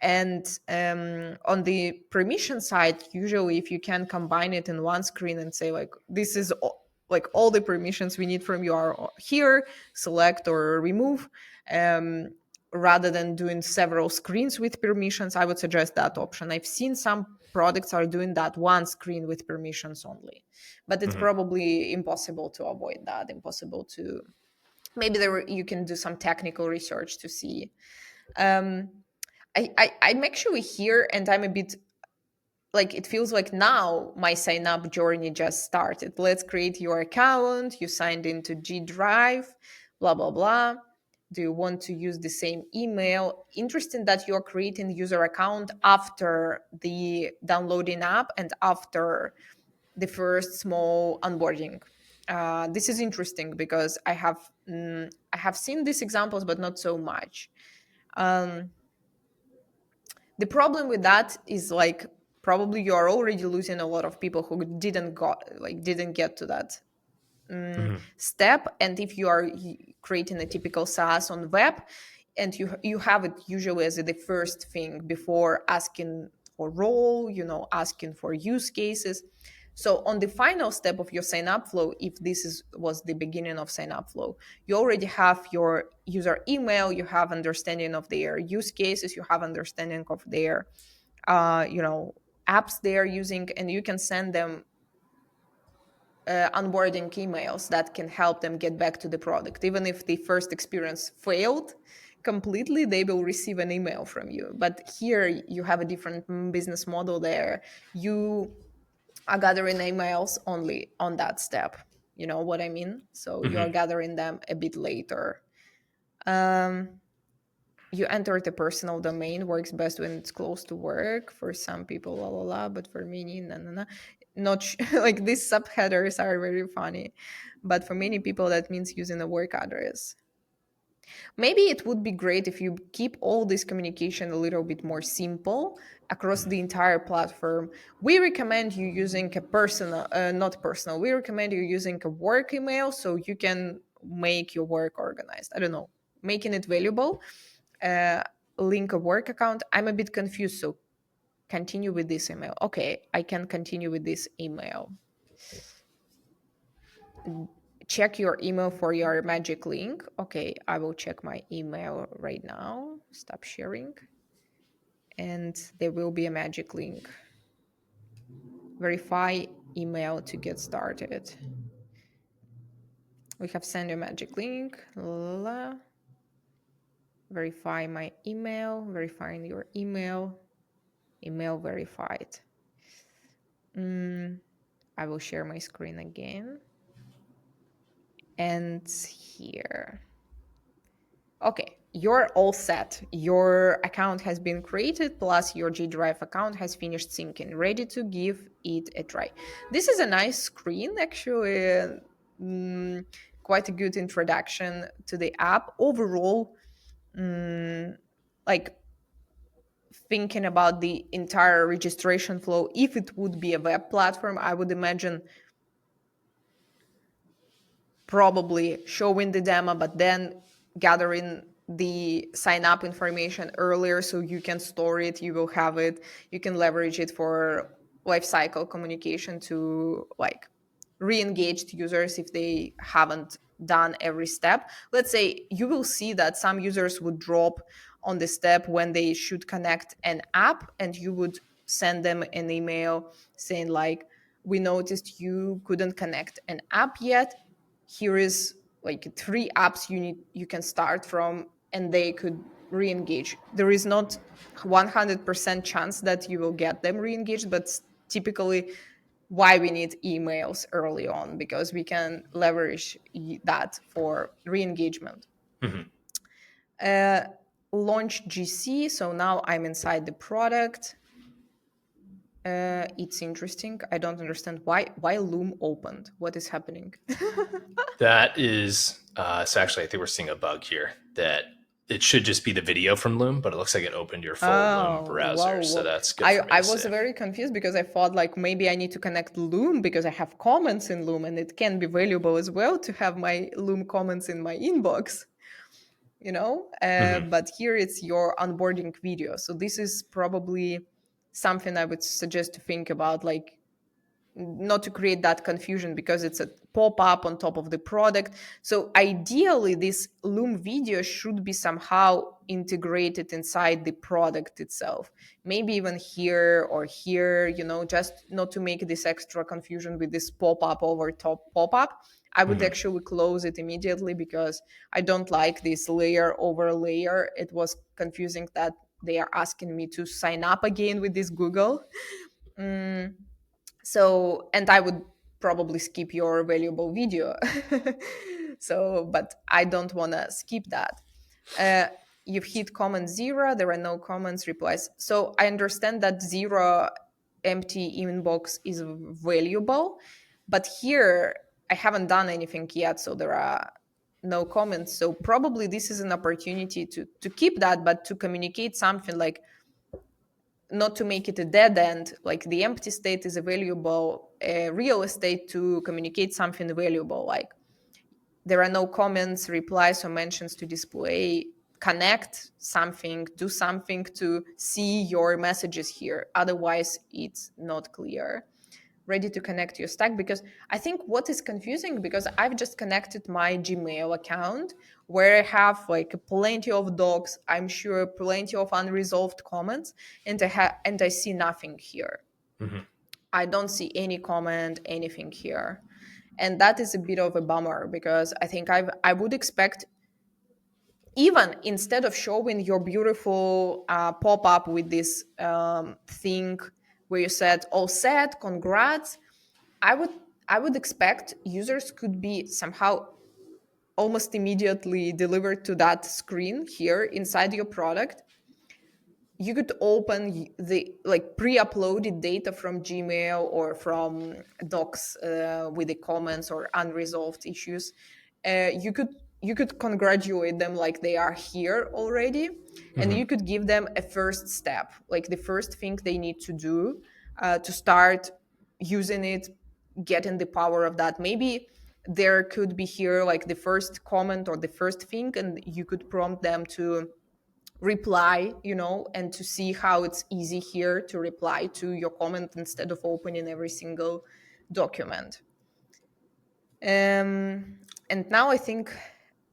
And on the permission side, usually if you can combine it in one screen and say like, this is like all the permissions we need from you are here, select or remove, um, rather than doing several screens with permissions, I would suggest that option. I've seen some products are doing that one screen with permissions only, but it's Hmm. probably impossible to avoid that, impossible to, maybe you can do some technical research to see. um, I'm actually here and I'm a bit like, it feels like now my sign up journey just started. Let's create your account. You signed into G Drive, blah, blah, blah. Do you want to use the same email? Interesting that you're creating user account after the downloading app and after the first small onboarding. This is interesting because I have seen these examples, but not so much. Um, the problem with that is like, probably you are already losing a lot of people who didn't get to that Hmm. step. And if you are creating a typical SaaS on web, and you have it usually as the first thing before asking for role, asking for use cases. So on the final step of your sign up flow, if was the beginning of sign up flow, you already have your user email, you have understanding of their use cases, you have understanding of their apps they are using, and you can send them onboarding emails that can help them get back to the product. Even if the first experience failed completely, they will receive an email from you. But here you have a different business model there. You are gathering emails only on that step. You know what I mean? So Hmm. you're gathering them a bit later. Um, you enter the personal domain, works best when it's close to work. For some people, la la la, but for many, no no no. Not like these subheaders are very funny, but for many people that means using a work address. Maybe it would be great if you keep all this communication a little bit more simple across the entire platform. We recommend you using a personal, not personal. We recommend you using a work email so you can make your work organized. I don't know, making it valuable. Uh, Link a work account. I'm a bit confused. So continue with this email. Okay, I can continue with this email. Check your email for your magic link. Okay, I will check my email right now. Stop sharing. And there will be a magic link. Verify email to get started. We have sent a magic link. La. Verify my email. Verifying your email. Email verified. I will share my screen again. And here. Okay, you're all set. Your account has been created, plus your G Drive account has finished syncing, ready to give it a try. This is a nice screen, actually. mm, Quite a good introduction to the app. Overall, like thinking about the entire registration flow, if it would be a web platform, I would imagine probably showing the demo, but then gathering the sign up information earlier so you can store it, you will have it, you can leverage it for life cycle communication to like re-engaged users if they haven't done every step. Let's say you will see that some users would drop on the step when they should connect an app, and you would send them an email saying like, we noticed you couldn't connect an app yet. Here is like 3 apps you can start from, and they could re-engage. There is not 100% chance that you will get them re-engaged, but typically why we need emails early on, because we can leverage that for re-engagement. Hmm. uh, Launch GC. So now I'm inside the product. It's interesting. I don't understand why Loom opened. What is happening? That is, so actually, I think we're seeing a bug here that it should just be the video from Loom, but it looks like it opened your full Loom Oh, wow, browser. So wow. that's good for me I to was see. very confused because I thought like maybe I need to connect Loom because I have comments in Loom, and it can be valuable as well to have my Loom comments in my inbox. Hmm. but here it's your onboarding video. So this is probably something I would suggest to think about, like not to create that confusion because it's a pop-up on top of the product. So ideally this loom video should be somehow integrated inside the product itself, maybe even here or here, just not to make this extra confusion with this pop-up over top pop-up. I would Hmm. actually close it immediately because I don't like this layer over layer. It was confusing that they are asking me to sign up again with this Google. Mm, so, and I would probably skip your valuable video. So, but I don't want to skip that. uh, you've hit comment 0, there are no comments, replies. So I understand that 0 empty inbox is valuable, but here I haven't done anything yet, so there are no comments. So probably this is an opportunity to keep that, but to communicate something like, not to make it a dead end, like the empty state is a valuable real estate, to communicate something valuable, like there are no comments, replies, or mentions to display. Connect something, do something to see your messages here. Otherwise, it's not clear. Ready to connect your stack, because I think what is confusing, because I've just connected my Gmail account where I have like plenty of docs, I'm sure plenty of unresolved comments, and I see nothing here. Hmm. I don't see any comment, anything here. And that is a bit of a bummer, because I think I would expect, even instead of showing your beautiful pop-up with this thing where you said all set, congrats, I would I would expect users could be somehow almost immediately delivered to that screen here inside your product. You could open the like pre-uploaded data from Gmail or from docs with the comments or unresolved issues. You could congratulate them like they are here already, and Hmm. you could give them a first step, like the first thing they need to do to start using it, getting the power of that. Maybe there could be here like the first comment or the first thing, and you could prompt them to reply, and to see how it's easy here to reply to your comment instead of opening every single document. And now I think,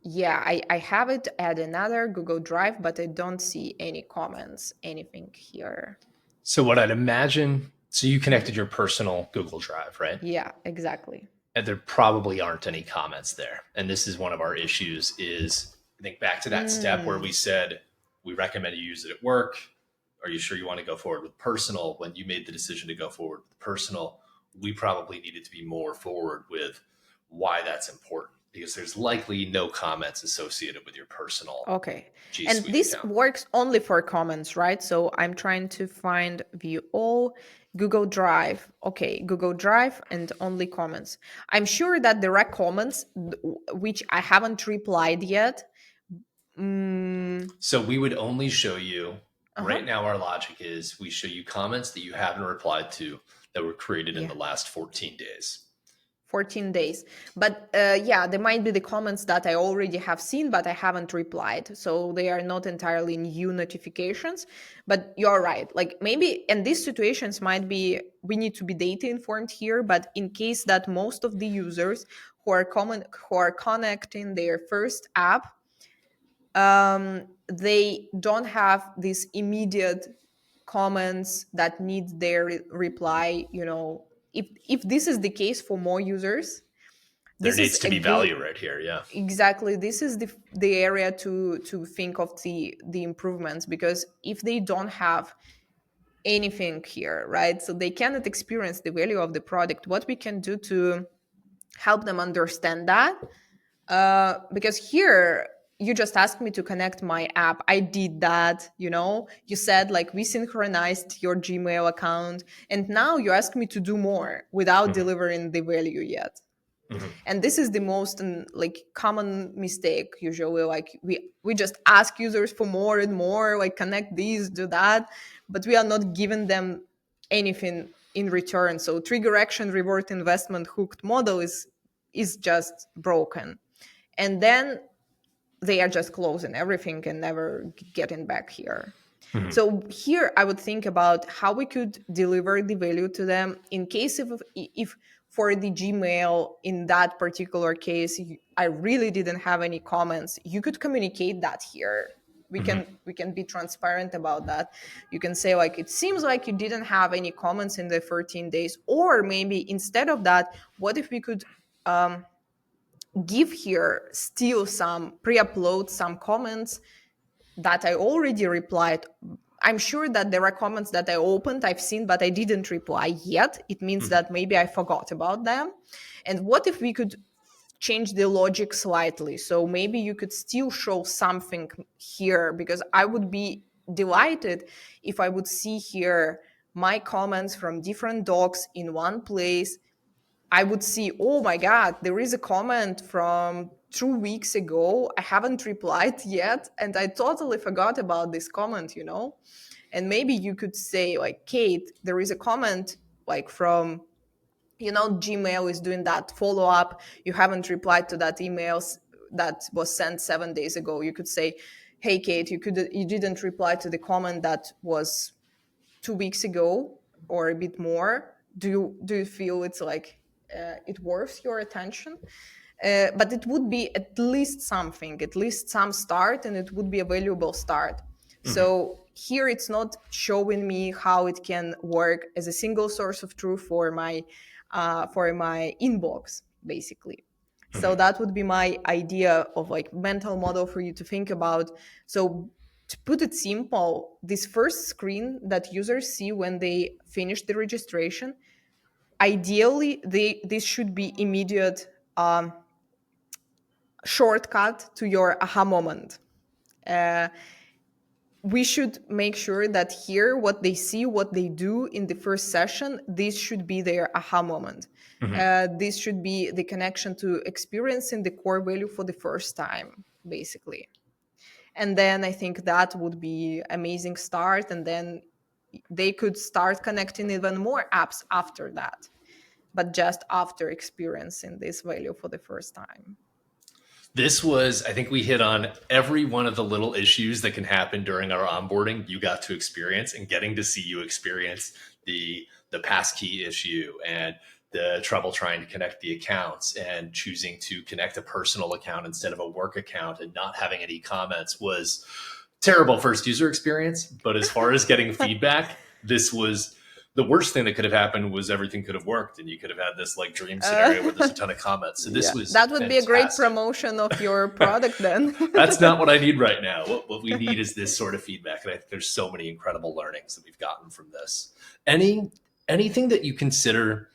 yeah, I have it at another Google Drive, but I don't see any comments, anything here. So what I'd imagine, so you Mhm. connected your personal Google Drive, right? Yeah, exactly. And there probably aren't any comments there. And this is one of our issues is I think back to that step where we Mm, said we recommend you use it at work. Are you sure you want to go forward with personal? When you made the decision to go forward with personal, we probably needed to be more forward with why that's important because there's likely no comments associated with your personal okay. G And Suite this account. works only for comments, right? So I'm trying to find view all Google Drive. Okay, Google Drive and only comments. I'm sure that there are comments which I haven't replied yet. Mm, So we would only show you uh-huh. right now. Our logic is we show you comments that you haven't replied to that were created in Yeah. the last 14 days. 14 days. But yeah, there might be the comments that I already have seen, but I haven't replied. So they are not entirely new notifications. But you're right. Like maybe, and these situations might be, we need to be data informed here. But in case that most of the users who are connecting their first app, they don't have these immediate comments that need their reply. If this is the case for more users, There this is needs to a be good, value right here. Yeah. exactly, this is the area to think of the improvements, because if they don't have anything here, right, so they cannot experience the value of the product. What we can do to help them understand that, because here you just asked me to connect my app, I did that. You said like we synchronized your Gmail account, and now you ask me to do more without Hmm. delivering the value yet. Hmm. And this is the most like common mistake usually, like we just ask users for more and more, like connect these, do that, but we are not giving them anything in return. So trigger action reward investment hooked model is just broken. And then they are just closing everything and never getting back here. Mhm. So here I would think about how we could deliver the value to them in case if for the Gmail in that particular case I really didn't have any comments. You could communicate that here. Mhm. We can be transparent about that. You can say like it seems like you didn't have any comments in the 13 days, or maybe instead of that, what if we could um, give here still some pre-upload some comments that I already replied. I'm sure that there are comments that I opened, I've seen, but I didn't reply yet. It means Mhm. that maybe I forgot about them. And what if we could change the logic slightly? So maybe you could still show something here, because I would be delighted if I would see here my comments from different docs in one place. I would see, oh my God, there is a comment from 2 weeks ago. I haven't replied yet. And I totally forgot about this comment, you know? And maybe you could say, like, Kate, there is a comment like from, you know, Gmail is doing that follow up. You haven't replied to that emails that was sent 7 days ago. You could say, hey, Kate, you didn't reply to the comment that was 2 weeks ago or a bit more. Do you feel it's like it worth your attention? But it would be at least something, at least some start, and it would be a valuable start. Mhm. So here it's not showing me how it can work as a single source of truth for my inbox, basically. So Mhm. that would be my idea of like mental model for you to think about. So to put it simple, this first screen that users see when they finish the registration, ideally this should be immediate shortcut to your aha moment. Uh, we should make sure that here, what they see, what they do in the first session, this should be their aha moment. Mhm. This should be the connection to experiencing the core value for the first time, basically. And then I think that would be amazing start, and then they could start connecting even more apps after that, but just after experiencing this value for the first time. This was, I think we hit on every one of the little issues that can happen during our onboarding. You got to experience, and getting to see you experience the passkey issue and the trouble trying to connect the accounts and choosing to connect a personal account instead of a work account and not having any comments was terrible first user experience. But as far as getting feedback, this was the worst thing that could have happened. Was everything could have worked and you could have had this like dream scenario where there's Uh, a ton of comments. So this yeah, was that would be a great fantastic. promotion of your product then. That's not what I need right now. What we need is this sort of feedback. And I think there's so many incredible learnings that we've gotten from this. Any anything that you consider,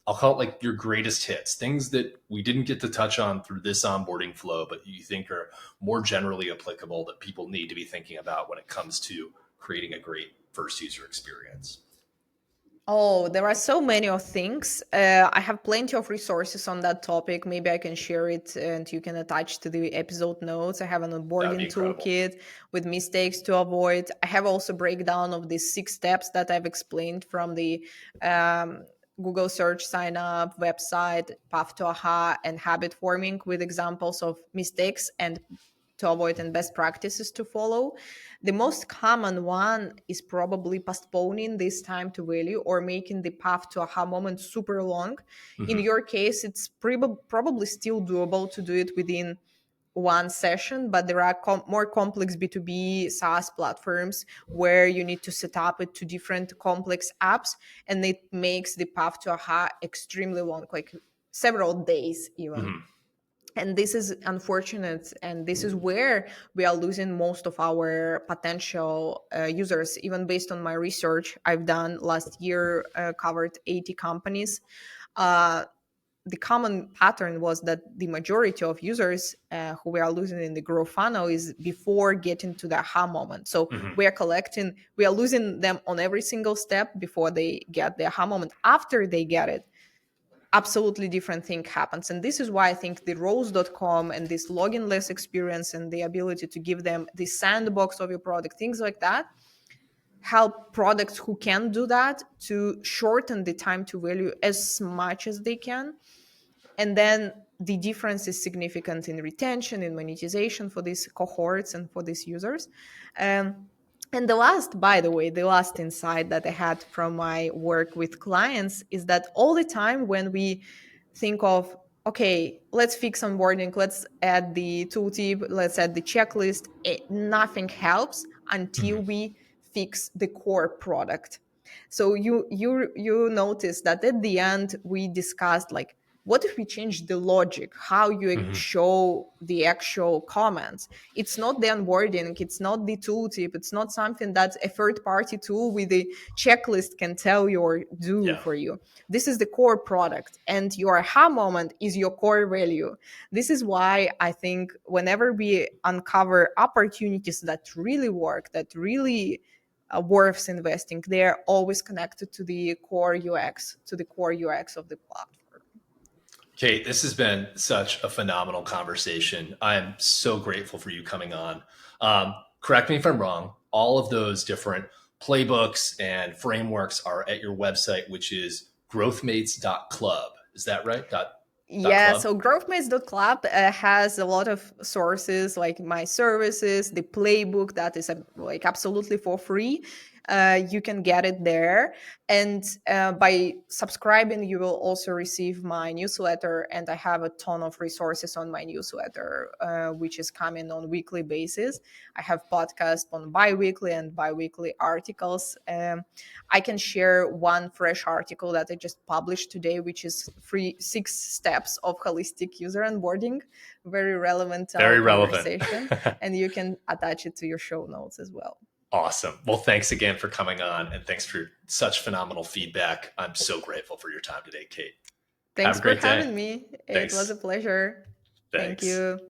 I'll call it like your greatest hits, things that we didn't get to touch on through this onboarding flow, but you think are more generally applicable that people need to be thinking about when it comes to creating a great first user experience. Oh, there are so many of things. I have plenty of resources on that topic. Maybe I can share it and you can attach to the episode notes. I have an That would be onboarding incredible. toolkit with mistakes to avoid. I have also breakdown of the 6 steps that I've explained from the um, Google search sign up website, path to aha, and habit forming with examples of mistakes and to avoid and best practices to follow. The most common one is probably postponing this time to value or making the path to aha moment super long. In Hmm. your case, it's probably still doable to do it within one session, but there are more complex B2B SaaS platforms where you need to set up it to different complex apps, and it makes the path to aha extremely long, like several days even. Hmm. And this is unfortunate, and this is where we are losing most of our potential users. Even based on my research I've done last year, covered 80 companies. uh, the common pattern was that the majority of users who we are losing in the growth funnel is before getting to the aha moment. So Hmm. we are losing them on every single step before they get the aha moment. After they get it, absolutely different thing happens. And this is why I think the rose.com and this login-less experience and the ability to give them the sandbox of your product, things like that, help products who can do that to shorten the time to value as much as they can. And then the difference is significant in retention, in monetization for these cohorts and for these users. And the last insight that I had from my work with clients is that all the time when we think of, okay, let's fix onboarding, let's add the tooltip, let's add the checklist, nothing helps until Mhm. we fix the core product. So you notice that at the end we discussed, like, what if we change the logic, how you Mhm. show the actual comments? It's not the onboarding, it's not the tooltip, it's not something that a third party tool with a checklist can tell you or do Yeah. for you. This is the core product, and your aha moment is your core value. This is why I think whenever we uncover opportunities that really work, that really worth investing, they're always connected to the core UX, to the core UX of the platform. Kate, this has been such a phenomenal conversation. I am so grateful for you coming on. Correct me if I'm wrong. All of those different playbooks and frameworks are at your website, which is growthmates.club. Is that right? Dot Yeah, club? so growthmates.club has a lot of sources like my services, the playbook that is like absolutely for free. You can get it there. And by subscribing, you will also receive my newsletter. And I have a ton of resources on my newsletter, which is coming on weekly basis. I have podcasts on bi-weekly and bi-weekly articles. I can share one fresh article that I just published today, which is 6 steps of holistic user onboarding, very relevant to our Very relevant. conversation. And you can attach it to your show notes as well. Awesome. Well, thanks again for coming on, and thanks for such phenomenal feedback. I'm so grateful for your time today, Kate. Have Thanks a for great day. having me. It was a Thanks. pleasure. Thank Thanks. you.